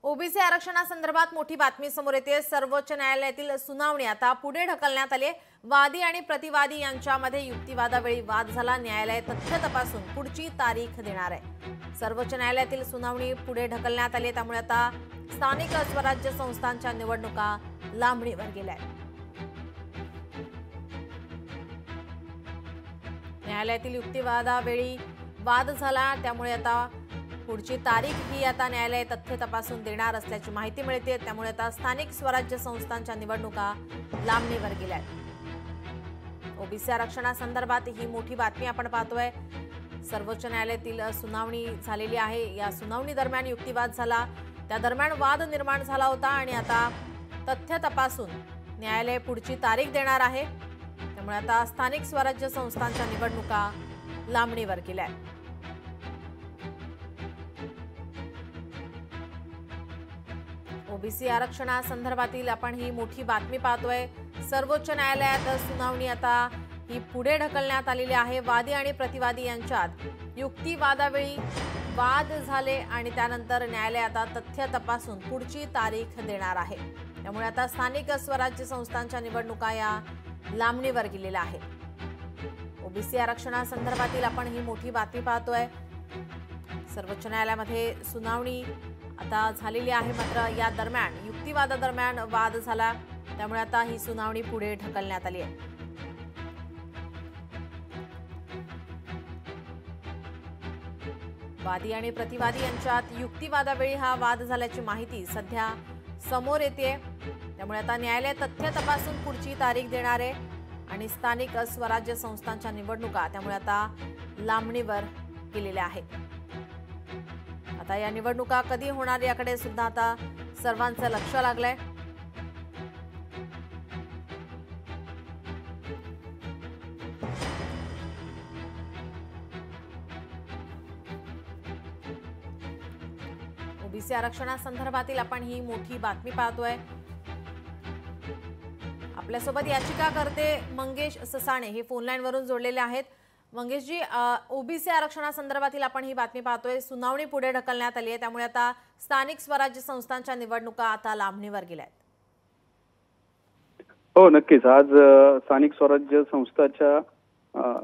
OBC आरक्षणासंदर्भात मोठी बातमी समोर येते। सर्वोच्च न्यायालयातील सुनावणी आता पुढे ढकलण्यात आली। वादी आणि प्रतिवादी यांच्यामध्ये युक्तिवादावेळी वाद झाला। न्यायालय तथ्य तपासून पुढची तारीख देणार आहे। सर्वोच्च न्यायालयातील सुनावणी पुढे ढकलण्यात आली, त्यामुळे आता स्थानिक स्वराज्य संस्थांच्या निवडणुका लांबणीवर गेल्या आहेत। न्यायालयातील युक्तिवादावेळी वाद झाला, त्यामुळे आता पुढची तारीख ही आता न्यायालय तथ्य तपासून देणार असल्याची माहिती मिळते। त्यामुळे आता स्थानिक स्वराज्य संस्थांच्या निवडणुका लांबणीवर गेल्या आहेत। ओबीसी आरक्षणासंदर्भात ही मोठी बातमी आपण पाहतोय। सर्वोच्च न्यायालयातील सुनावणी झालेली आहे। या सुनावणी दरम्यान युक्तिवाद झाला, त्या दरम्यान वाद निर्माण झाला होता आणि आता तथ्य तपासून न्यायालय पुढची तारीख देणार आहे। त्यामुळे आता स्थानिक स्वराज्य संस्थांच्या निवडणुका लांबणीवर गेल्या आहेत। ओबीसी आरक्षणासंदर्भातील आपण ही मोठी बातमी पाहतोय। सर्वोच्च न्यायालयात सुनावणी आता ही पुढे ढकलण्यात आलेली आहे। वादी आणि प्रतिवादी यांच्यात युक्तिवादावेळी वाद झाले आणि त्यानंतर न्यायालय आता तथ्य तपासून पुढची तारीख देणार आहे। त्यामुळे आता स्थानिक स्वराज्य संस्थांच्या निवडणुका या लांबणीवर गेलेल्या आहेत। ओबीसी आरक्षणासंदर्भातील आपण ही मोठी बातमी पाहतोय। सर्वोच्च न्यायालयामध्ये सुनावणी आता झालेली आहे, मात्र या दरम्यान युक्तिवादादरम्यान वाद झाला, त्यामुळे आता ही सुनावणी पुढे ढकलण्यात आली आहे। वादी आणि प्रतिवादी यांच्यात युक्तिवादावेळी हा वाद झाल्याची माहिती सध्या समोर येते। त्यामुळे आता न्यायालय तथ्य तपासून पुढची तारीख देणार आहे आणि स्थानिक स्वराज्य संस्थांच्या निवडणुका त्यामुळे आता लांबणीवर गेलेल्या आहेत। आता या निवडणुका कधी होणार याकडे सुद्धा आता सर्वांचं लक्ष लागलंय। ओबीसी आरक्षणासंदर्भातील आपण ही मोठी बातमी पाहतोय। आपल्यासोबत याचिकाकर्ते मंगेश ससाणे हे फोनलाईन वरून जोडलेले आहेत। मंगेशजी, ओबीसी आरक्षणासंदर्भातील आपण ही बातमी पाहतोय। सुनावणी पुढे ढकलण्यात आली आहे, त्यामुळे आता स्थानिक स्वराज्य संस्थांच्या निवडणुका आता लांबणीवर गेल्या आहेत। हो, नक्कीच। आज स्थानिक स्वराज्य संस्थांच्या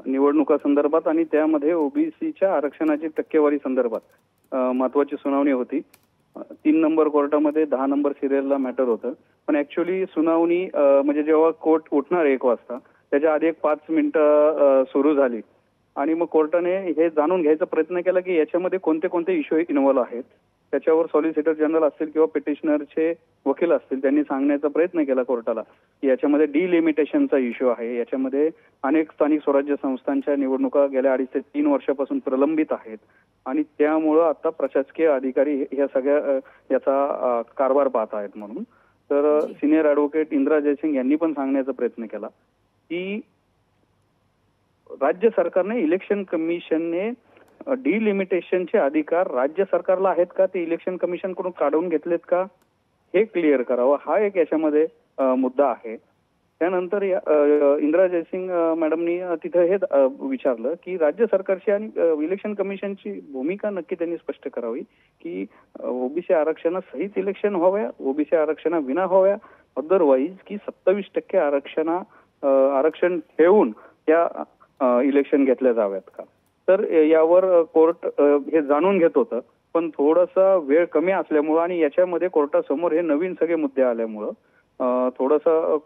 निवडणुका संदर्भात आणि त्यामध्ये ओबीसीच्या आरक्षणाची टक्केवारी संदर्भात महत्त्वाची सुनावणी होती। 3 नंबर कोर्टामध्ये 10 नंबर सिरियलला मॅटर होतं, पण ऍक्च्युअली सुनावणी म्हणजे जेव्हा कोर्ट उठणार 1 वाजता त्याच्या आधी एक 5 मिनिटं सुरू झाली आणि मग कोर्टाने हे जाणून घ्यायचा प्रयत्न केला की याच्यामध्ये कोणते कोणते इश्यू इन्व्हॉल्व आहेत। त्याच्यावर सॉलिसिटर जनरल असतील किंवा पिटिशनरचे वकील असतील, त्यांनी सांगण्याचा प्रयत्न केला कोर्टाला की याच्यामध्ये डिलिमिटेशनचा इश्यू आहे, याच्यामध्ये अनेक स्थानिक स्वराज्य संस्थांच्या निवडणुका गेल्या 2.5 ते 3 वर्षापासून प्रलंबित आहेत आणि त्यामुळं आता प्रशासकीय अधिकारी या सगळ्या याचा कारभार पाहत आहेत म्हणून। तर सिनियर ऍडव्होकेट इंदिरा जयसिंग यांनी पण सांगण्याचा प्रयत्न केला की राज्य सरकारने इलेक्शन कमिशनने डिलिमिटेशनचे अधिकार राज्य सरकारला आहेत का, ते इलेक्शन कमिशन कडून काढून घेतलेत का, हे क्लिअर करावं, हा एक याच्यामध्ये मुद्दा आहे। त्यानंतर इंदिरा जयसिंग मॅडमनी तिथे हे विचारलं की राज्य सरकारची आणि इलेक्शन कमिशनची भूमिका नक्की त्यांनी स्पष्ट करावी की ओबीसी आरक्षणासहित इलेक्शन व्हाव्या, ओबीसी आरक्षणाविना व्हाव्या, अदरवाईज की 27% आरक्षण ठेवून त्या इलेक्शन घेतल्या जाव्यात का। तर यावर कोर्ट हे जाणून घेत होतं, पण थोडासा वेळ कमी असल्यामुळं आणि याच्यामध्ये कोर्टासमोर हे नवीन सगळे मुद्दे आल्यामुळं थोडंसं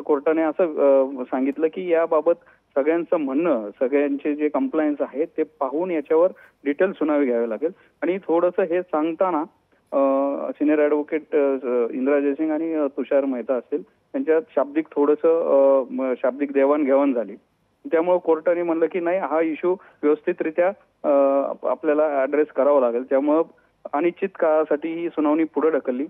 कोर्टाने असं सांगितलं की याबाबत सगळ्यांचं म्हणणं, सगळ्यांचे जे कंप्लायन्स आहे ते पाहून याच्यावर डिटेल सुनावणी घ्यावी लागेल। आणि थोडंसं हे सांगताना सिनियर ऍडव्होकेट इंदिरा जयसिंग आणि तुषार मेहता असतील त्यांच्यात शाब्दिक देवाणघेवाण झाली। त्यामुळे कोर्टाने म्हणलं की नाही, हा इश्यू व्यवस्थितरित्या आपल्याला ऍड्रेस करावा लागेल। त्यामुळं अनिश्चित काळासाठी ही सुनावणी पुढे ढकलली।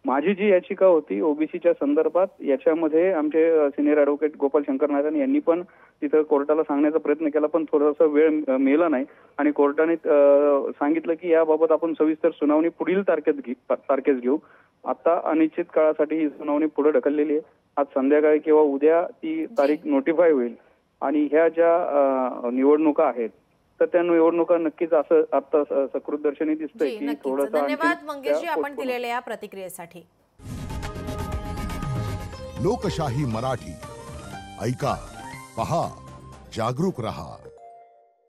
माझी जी याचिका होती ओबीसीच्या संदर्भात, याच्यामध्ये आमचे सिनियर ऍडव्होकेट गोपाल शंकर नारायण यांनी पण तिथं कोर्टाला सांगण्याचा प्रयत्न केला, पण थोडासा वेळ मिळाला नाही आणि कोर्टाने सांगितलं की याबाबत आपण सविस्तर सुनावणी पुढील तारखेस घेऊ। आता अनिश्चित काळासाठी ही सुनावणी पुढे ढकललेली आहे। आज संध्याकाळी किंवा उद्या ती तारीख नोटिफाय होईल आणि ह्या ज्या निवडणुका आहेत तर त्या निवडणुका नक्कीच असं आता सकृतदर्शनी दिसतंय जी की नक्कीच. थोडंसं धन्यवाद आणखीन मंगेशजी त्या आपण postpone दिलेल्या या प्रतिक्रियेसाठी. लोकशाही मराठी ऐका, पहा, जागरूक रहा.